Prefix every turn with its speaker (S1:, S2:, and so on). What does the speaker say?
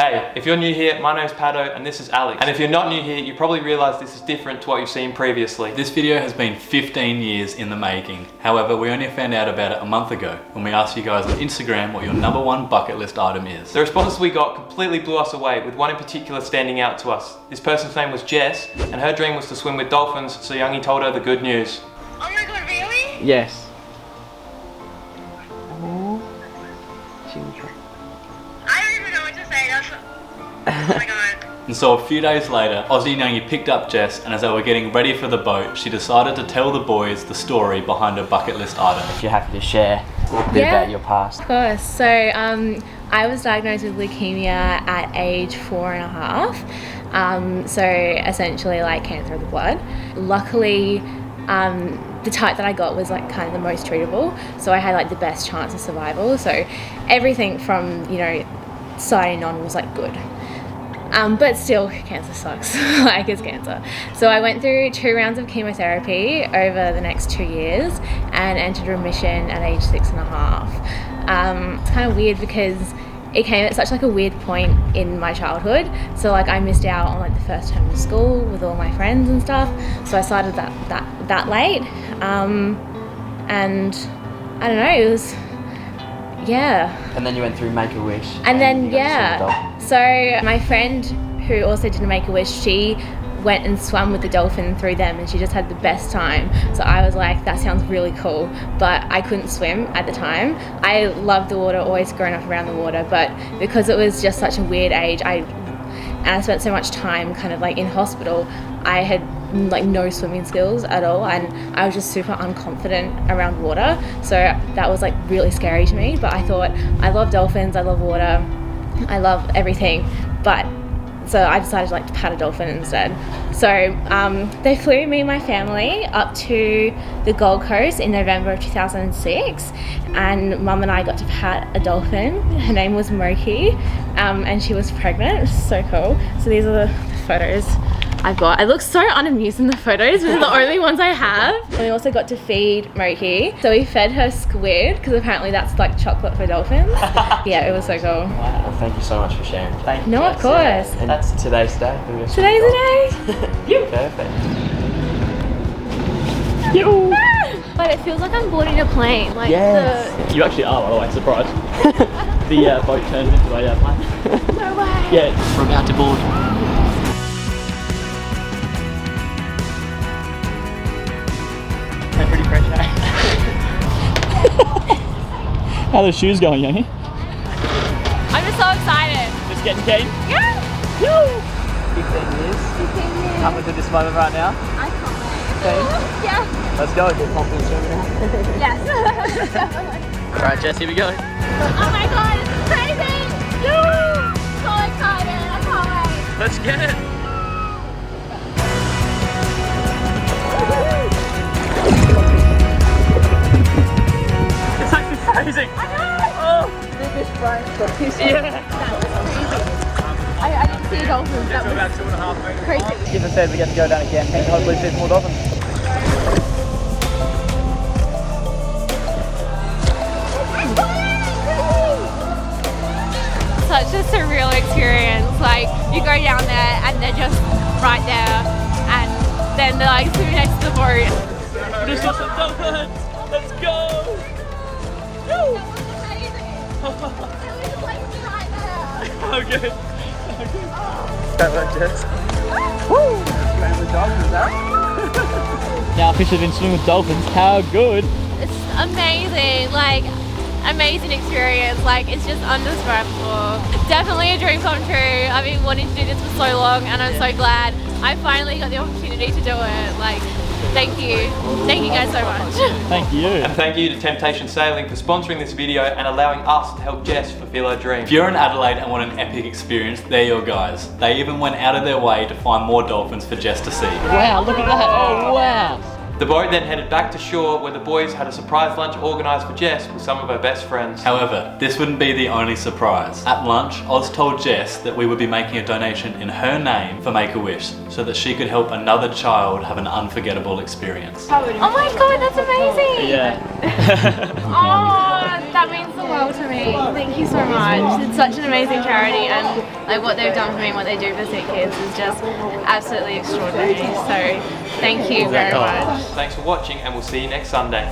S1: Hey, if you're new here, my name's Pato and this is Alex. And if you're not new here, you probably realise this is different to what you've seen previously.
S2: This video has been 15 years in the making. However, we only found out about it a month ago when we asked you guys on Instagram what your #1 bucket list item is.
S1: The responses we got completely blew us away, with one in particular standing out to us. This person's name was Jess, and her dream was to swim with dolphins, so Youngie told her the good news.
S3: Oh my god, really?
S4: Yes.
S3: I don't even know what to say. Oh my god.
S2: And so a few days later, Ozzy and Youngie picked up Jess, and as they were getting ready for the boat, she decided to tell the boys the story behind her bucket list item.
S4: If you're happy to share a bit about your past.
S5: Of course. So I was diagnosed with leukemia at age 4.5. So essentially like cancer of the blood. Luckily, the type that I got was like kind of the most treatable. So I had like the best chance of survival. So everything from, starting on was like good. But still, cancer sucks. Like, it's cancer. So I went through 2 rounds of chemotherapy over the next 2 years and entered remission at age 6.5. It's kind of weird because it came at such like a weird point in my childhood. So like I missed out on like the first term of school with all my friends and stuff. So I started that late. And I don't know, it was, yeah.
S4: And then you went through Make-A-Wish.
S5: And then, yeah. So my friend who also did a Make-A-Wish, she went and swam with the dolphin through them and she just had the best time. So I was like, that sounds really cool, but I couldn't swim at the time. I loved the water, always grown up around the water, but because it was just such a weird age, and I spent so much time kind of like in hospital, I had like no swimming skills at all, and I was just super unconfident around water. So that was like really scary to me, but I thought, I love dolphins, I love water, I love everything, so I decided to pat a dolphin instead. So they flew me and my family up to the Gold Coast in November of 2006, and Mum and I got to pat a dolphin. Her name was Moki, and she was pregnant. It was so cool. So these are the photos I've got. I look so unamused in the photos, but they're the only ones I have. And we also got to feed Moki. So we fed her squid, because apparently that's like chocolate for dolphins. Yeah, it was so cool.
S4: Wow, well, thank you so much for sharing. Thank you.
S5: No, of course.
S4: And that's today's day.
S5: Today's the day.
S4: Perfect.
S5: But it feels like I'm boarding a plane. Like
S4: Yes.
S6: You actually are, by the way, surprise. The boat turned into a plane.
S5: No way.
S6: Yeah, we're about to board. They're pretty fresh, eh? How are the shoes going, Youngie?
S5: I'm just so excited.
S6: Just getting keen?
S5: Yeah.
S4: 15 years. Coming to this moment right now.
S5: I can't wait.
S4: Okay.
S5: Yeah.
S4: Let's go. Get confident swimming now.
S5: Yes.
S6: Alright, Jess, here we go.
S5: Oh my god, it's crazy! So excited, I can't wait.
S6: Let's get it. It's actually freezing.
S5: I know!
S6: Oh,
S4: Biggest brain freeze.
S6: yeah.
S5: That was crazy. I didn't see dolphins, that was
S6: About 2.5 meters.
S5: crazy.
S4: Given said we get to go down again and hopefully see more dolphins.
S5: Such a surreal experience, like you go down there and they're just right there and then they're like swimming next to the boat.
S6: We just got some dolphins. Let's go.
S5: That was amazing. It was like right there.
S6: Oh, good.
S4: That worked, Jess. Woo! Swam with dolphins, huh?
S6: Now officially been swimming with dolphins. How good?
S5: It's amazing, like amazing experience, like it's just undescribable. Definitely a dream come true. I've been wanting to do this for so long and I'm so glad I finally got the opportunity to do it. Like, thank you guys so much.
S6: Thank you.
S1: And thank you to Temptation Sailing for sponsoring this video and allowing us to help Jess fulfill her dream.
S2: If you're in Adelaide and want an epic experience, they're your guys. They even went out of their way to find more dolphins for Jess to see.
S6: Wow, look at that. Oh, wow.
S1: The boat then headed back to shore where the boys had a surprise lunch organised for Jess with some of her best friends.
S2: However, this wouldn't be the only surprise. At lunch, Oz told Jess that we would be making a donation in her name for Make-A-Wish so that she could help another child have an unforgettable experience.
S5: Oh my god, that's amazing!
S6: Yeah.
S5: Oh, that means the world. world to me. Thank you so much. It's such an amazing charity, and like what they've done for me and what they do for sick kids is just absolutely extraordinary. So thank you very much.
S1: Thanks for watching, and we'll see you next Sunday.